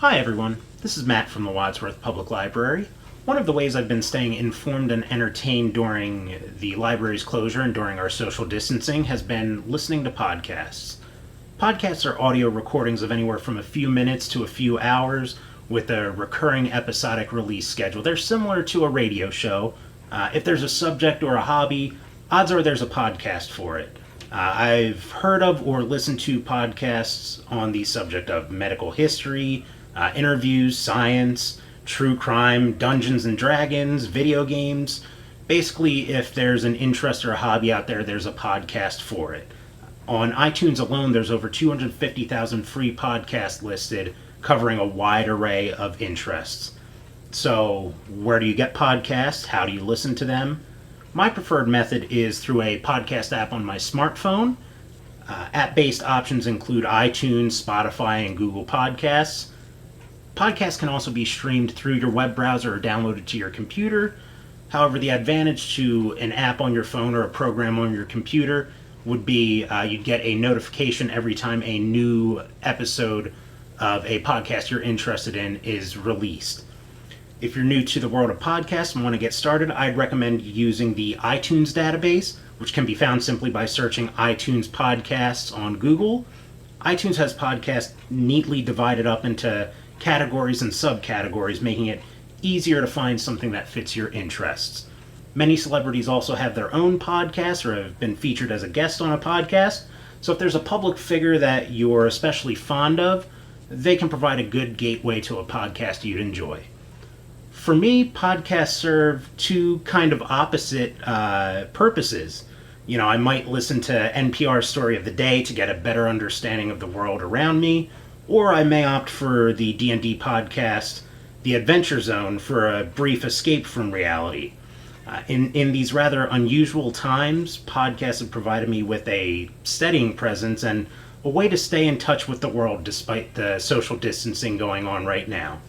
Hi everyone, this is Matt from the Wadsworth Public Library. One of the ways I've been staying informed and entertained during the library's closure and during our social distancing has been listening to podcasts. Podcasts are audio recordings of anywhere from a few minutes to a few hours with a recurring episodic release schedule. They're similar to a radio show. If there's a subject or a hobby, odds are there's a podcast for it. I've heard of or listened to podcasts on the subject of medical history, interviews, science, true crime, Dungeons and Dragons, video games. Basically, if there's an interest or a hobby out there, there's a podcast for it. On iTunes alone, there's over 250,000 free podcasts listed covering a wide array of interests. So, where do you get podcasts? How do you listen to them? My preferred method is through a podcast app on my smartphone. App-based options include iTunes, Spotify, and Google Podcasts. Podcasts can also be streamed through your web browser or downloaded to your computer. However, the advantage to an app on your phone or a program on your computer would be you'd get a notification every time a new episode of a podcast you're interested in is released. If you're new to the world of podcasts and want to get started, I'd recommend using the iTunes database, which can be found simply by searching iTunes Podcasts on Google. iTunes has podcasts neatly divided up into categories and subcategories, making it easier to find something that fits your interests. Many celebrities also have their own podcasts or have been featured as a guest on a podcast, so if there's a public figure that you're especially fond of, they can provide a good gateway to a podcast you'd enjoy. For me, podcasts serve two kind of opposite purposes. I might listen to NPR's Story of the Day to get a better understanding of the world around me, or I may opt for the D&D podcast, The Adventure Zone, for a brief escape from reality. In these rather unusual times, podcasts have provided me with a steadying presence and a way to stay in touch with the world despite the social distancing going on right now.